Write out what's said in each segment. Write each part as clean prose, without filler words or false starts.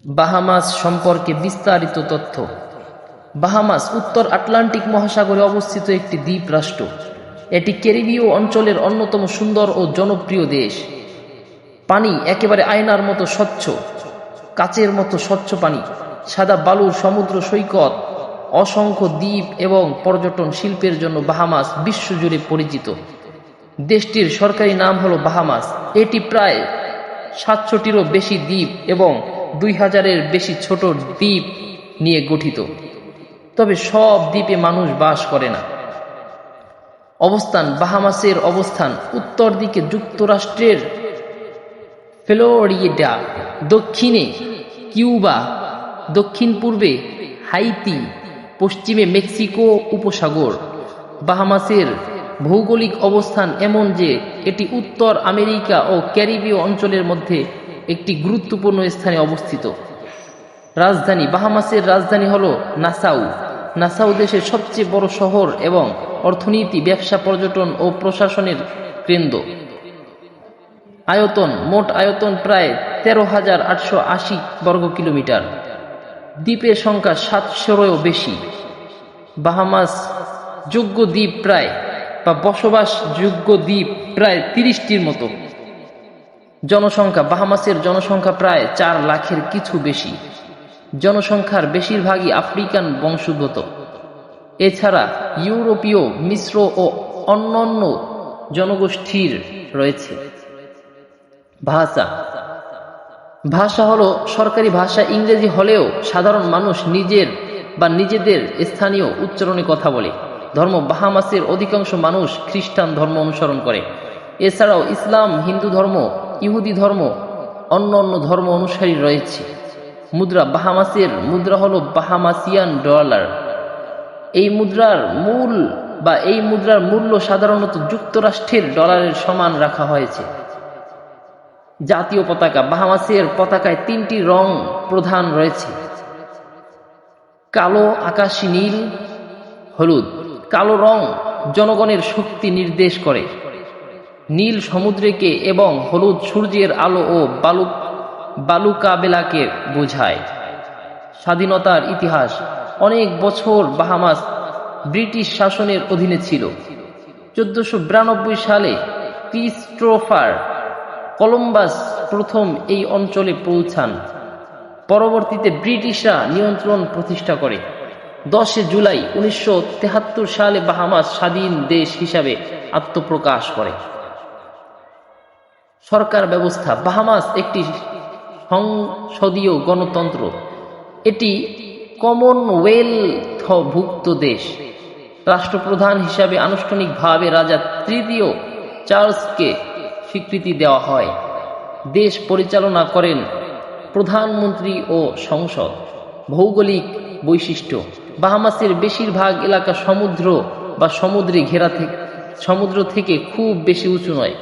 Bahamas সম্পর্কে বিস্তারিত তথ্য। বাহামাস উত্তর আটলান্টিক মহাসাগরে অবস্থিত একটি দ্বীপ রাষ্ট্র। এটি ক্যারিবীয় অঞ্চলের অন্যতম সুন্দর ও জনপ্রিয় দেশ। পানি একেবারে আয়নার মতো স্বচ্ছ, কাচের মতো স্বচ্ছ পানি, সাদা বালুর সমুদ্র সৈকত, অসংখ্য দ্বীপ এবং পর্যটন শিল্পের জন্য বাহামাস বিশ্বজুড়ে পরিচিত। দেশটির সরকারি নাম হলো বাহামাস। এটি প্রায় 700টিরও বেশি দ্বীপ এবং 2000-এর বেশি ছোট দ্বীপ নিয়ে গঠিত। তবে সব দ্বীপে মানুষ বাস করে না। অবস্থান: বাহামাসের অবস্থান উত্তর দিকে যুক্তরাষ্ট্রের ফ্লোরিডা, দক্ষিণে কিউবা, দক্ষিণ পূর্বে হাইতি, পশ্চিমে মেক্সিকো উপসাগর। বাহামাসের ভৌগোলিক অবস্থান এমন যে এটি উত্তর আমেরিকা ও ক্যারিবীয় অঞ্চলের মধ্যে একটি গুরুত্বপূর্ণ স্থানে অবস্থিত। রাজধানী: বাহামাসের রাজধানী হল নাসাউ। নাসাউ দেশের সবচেয়ে বড় শহর এবং অর্থনীতি, ব্যবসা, পর্যটন ও প্রশাসনের কেন্দ্র। আয়তন: মোট আয়তন প্রায় 13,880 বর্গ কিলোমিটার। দ্বীপের সংখ্যা 700-এরও বেশি। বাহামাস যোগ্য দ্বীপ প্রায় বসবাসযোগ্য দ্বীপ প্রায় 30টির মতো। জনসংখ্যা: বাহামাসের জনসংখ্যা প্রায় 4 লাখের কিছু বেশি। জনসংখ্যার বেশিরভাগই আফ্রিকান বংশোদ্ভূত। এছাড়া ইউরোপীয়, মিশ্র ও অন্যান্য জনগোষ্ঠীর রয়েছে। ভাষা হলো সরকারি ভাষা ইংরেজি হলেও সাধারণ মানুষ নিজেদের স্থানীয় উচ্চারণে কথা বলে। ধর্ম: বাহামাসের অধিকাংশ মানুষ খ্রিস্টান ধর্ম অনুসরণ করে। এছাড়াও ইসলাম, হিন্দু ধর্ম, ইহুদি ধর্ম, অন্য ধর্ম অনুসারী রয়েছে। মুদ্রা: বাহামাসের মুদ্রা হলো বাহামাসিয়ান ডলার। এই মুদ্রার মূল্য সাধারণত যুক্তরাষ্ট্রের ডলারের সমান রাখা হয়েছে। জাতীয় পতাকা: বাহামাসের পতাকায় 3টি রং প্রধান রয়েছে: কালো, আকাশী নীল, হলুদ। কালো রং জনগণের শক্তি নির্দেশ করে, নীল সমুদ্রকে এবং হলুদ সূর্যের আলো ও বালুকাবেলাকে বোঝায়। স্বাধীনতার ইতিহাস: অনেক বছর বাহামাস ব্রিটিশ শাসনের অধীনে ছিল। 1492 সালে ক্রিস্টোফার কলম্বাস প্রথম এই অঞ্চলে পৌঁছান। পরবর্তীতে ব্রিটিশরা নিয়ন্ত্রণ প্রতিষ্ঠা করে। 10 জুলাই 1973 সালে বাহামাস স্বাধীন দেশ হিসাবে আত্মপ্রকাশ করে। সরকার ব্যবস্থা: বাহামাস একটি সংসদীয় গণতন্ত্র। এটি কমনওয়েলথভুক্ত দেশ। রাষ্ট্রপ্রধান হিসাবে আনুষ্ঠানিকভাবে রাজা তৃতীয় চার্লসকে স্বীকৃতি দেওয়া হয়। দেশ পরিচালনা করেন প্রধানমন্ত্রী ও সংসদ। ভৌগোলিক বৈশিষ্ট্য: বাহামাসের বেশিরভাগ এলাকা সমুদ্র বা সমুদ্রে ঘেরা, সমুদ্র থেকে খুব বেশি উঁচু নয়।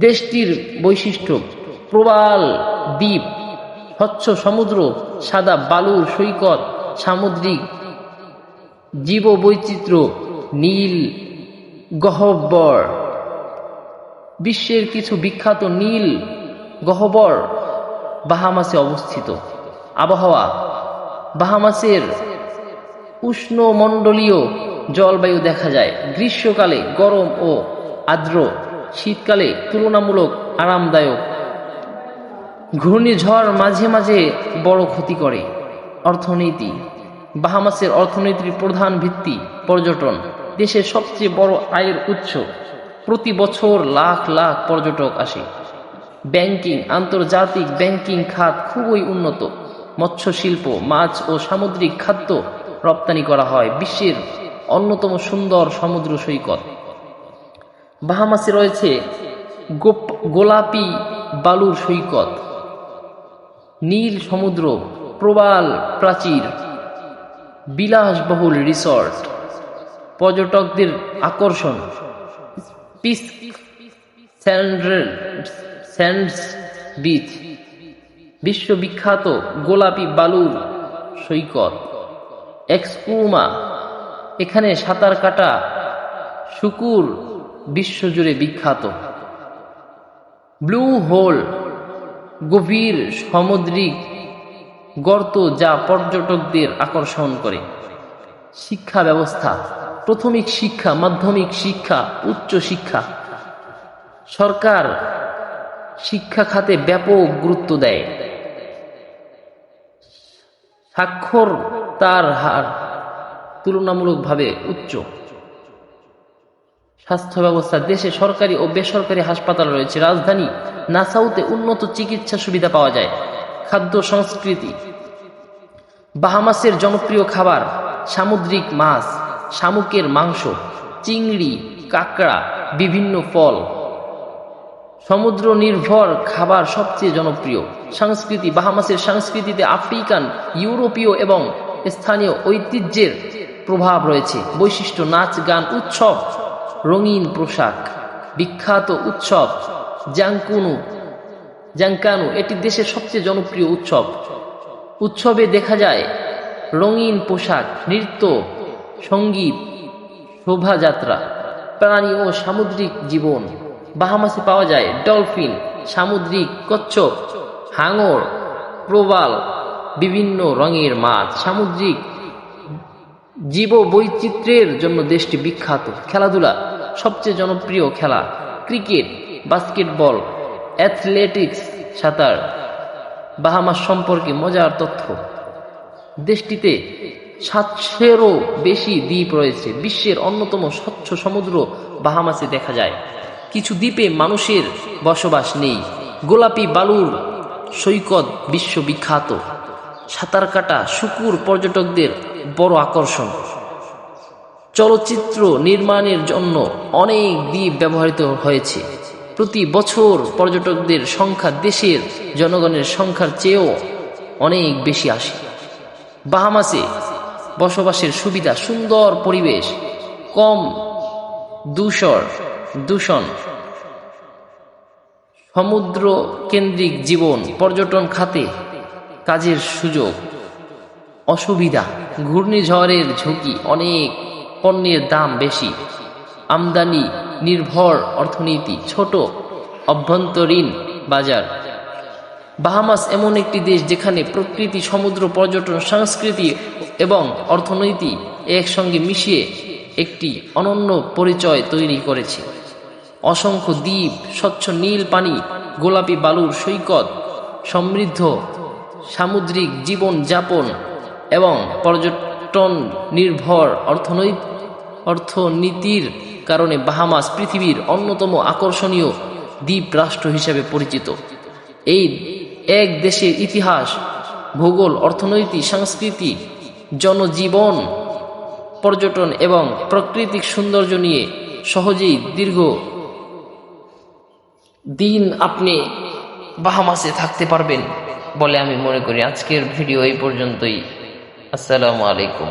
দেশটির বৈশিষ্ট্য: প্রবাল দ্বীপ, স্বচ্ছ সমুদ্র, সাদা বালুর সৈকত, সামুদ্রিক জীববৈচিত্র্য, নীল গহ্বর। বিশ্বের কিছু বিখ্যাত নীল গহ্বর বাহামাসে অবস্থিত। আবহাওয়া: বাহামাসের উষ্ণমণ্ডলীয় জলবায়ু দেখা যায়। গ্রীষ্মকালে গরম ও আর্দ্র, শীতকালে তুলনামূলক আরামদায়ক। ঘূর্ণিঝড় মাঝে মাঝে বড় ক্ষতি করে। অর্থনীতি: বাহামাসের অর্থনীতির প্রধান ভিত্তি পর্যটন। দেশের সবচেয়ে বড় আয়ের উৎস। প্রতি বছর লাখ লাখ পর্যটক আসে। ব্যাংকিং: আন্তর্জাতিক ব্যাংকিং খাত খুবই উন্নত। মৎস্য শিল্প: মাছ ও সামুদ্রিক খাদ্য রপ্তানি করা হয়। বিশ্বের অন্যতম সুন্দর সমুদ্র সৈকত। বাহামাসে রয়েছে গোলাপি বালুর সৈকত, নীল সমুদ্র, প্রবাল প্রাচীর, বিলাসবহুল রিসর্ট। পর্যটকদের আকর্ষণ: পিস্ক স্যান্ডস বিচ, বিশ্ববিখ্যাত গোলাপি বালুর সৈকত। এক্সকুমা, এখানে সাঁতার কাটা শুকুর বিশ্বজুড়ে বিখ্যাত। ব্লু হোল, গভীর সামুদ্রিক গর্ত যা পর্যটকদের আকর্ষণ করে। শিক্ষা ব্যবস্থা, প্রাথমিক শিক্ষা, মাধ্যমিক শিক্ষা, উচ্চ শিক্ষা। সরকার শিক্ষা খাতে ব্যাপক গুরুত্ব দেয়। সাক্ষরতার হার তুলনামূলকভাবে উচ্চ। স্বাস্থ্য ব্যবস্থা, দেশে সরকারি ও বেসরকারি হাসপাতাল রয়েছে। রাজধানী নাসাউতে উন্নত চিকিৎসা সুবিধা পাওয়া যায়। খাদ্য সংস্কৃতি, বাহামাসের জনপ্রিয় খাবার সামুদ্রিক মাছ, শামুকের মাংস, চিংড়ি, কাঁকড়া, বিভিন্ন ফল। সমুদ্র নির্ভর খাবার সবচেয়ে জনপ্রিয়। সংস্কৃতি, বাহামাসের সংস্কৃতিতে আফ্রিকান, ইউরোপীয় এবং স্থানীয় ঐতিহ্যের প্রভাব রয়েছে। বৈশিষ্ট্য, নাচ, গান, উৎসব, রঙিন পোশাক। বিখ্যাত উৎসব জাঙ্কানু, এটি দেশের সবচেয়ে জনপ্রিয় উৎসব। উৎসবে দেখা যায় রঙিন পোশাক, নৃত্য, সঙ্গীত, শোভাযাত্রা। প্রাণী ও সামুদ্রিক জীবন, বাহামাসে পাওয়া যায় ডলফিন, সামুদ্রিক কচ্ছপ, হাঙর, প্রবাল, বিভিন্ন রঙের মাছ। সামুদ্রিক জীববৈচিত্র্যের জন্য দেশটি বিখ্যাত। খেলাধুলা, সবচেয়ে জনপ্রিয় খেলা ক্রিকেট, বাস্কেটবল, অ্যাথলেটিক্স, সাঁতার। বাহামাস সম্পর্কে মজার তথ্য, দেশটিতে 700-এরও বেশি দ্বীপ রয়েছে। বিশ্বের অন্যতম স্বচ্ছ সমুদ্র বাহামাসে দেখা যায়। কিছু দ্বীপে মানুষের বসবাস নেই। গোলাপি বালুর সৈকত বিশ্ববিখ্যাত। সাঁতার কাটা শুকুর পর্যটকদের বড় আকর্ষণ। চলচ্চিত্র নির্মাণের জন্য অনেক দ্বীপ ব্যবহৃত হয়েছে। প্রতি বছর পর্যটকদের সংখ্যা দেশের জনগণের সংখ্যার চেয়েও অনেক বেশি আসে। বাহামাসে বসবাসের সুবিধা, সুন্দর পরিবেশ, কম দূষণ, সমুদ্র কেন্দ্রিক জীবন, পর্যটন খাতে কাজের সুযোগ। অসুবিধা, ঘূর্ণিঝড়ের ঝুঁকি, অনেক পণ্যের দাম বেশি, আমদানি নির্ভর অর্থনীতি, ছোট অভ্যন্তরীণ বাজার। বাহামাস এমন একটি দেশ যেখানে প্রকৃতি, সমুদ্র, পর্যটন, সংস্কৃতি এবং অর্থনীতি একসঙ্গে মিশিয়ে একটি অনন্য পরিচয় তৈরি করেছে। অসংখ্য দ্বীপ, স্বচ্ছ নীল পানি, গোলাপি বালুর সৈকত, সমৃদ্ধ সামুদ্রিক জীবন যাপন এবং পর্যটন নির্ভর অর্থনীতির কারণে বাহামাস পৃথিবীর অন্যতম আকর্ষণীয় দ্বীপ রাষ্ট্র হিসেবে পরিচিত। এই এক দেশের ইতিহাস, ভূগোল, অর্থনীতি, সংস্কৃতি, জনজীবন, পর্যটন এবং প্রাকৃতিক সৌন্দর্য নিয়ে সহজেই দীর্ঘ দিন আপনি বাহামাসে থাকতে পারবেন বলে আমি মনে করি। আজকের ভিডিও এই পর্যন্তই। আসসালামু আলাইকুম।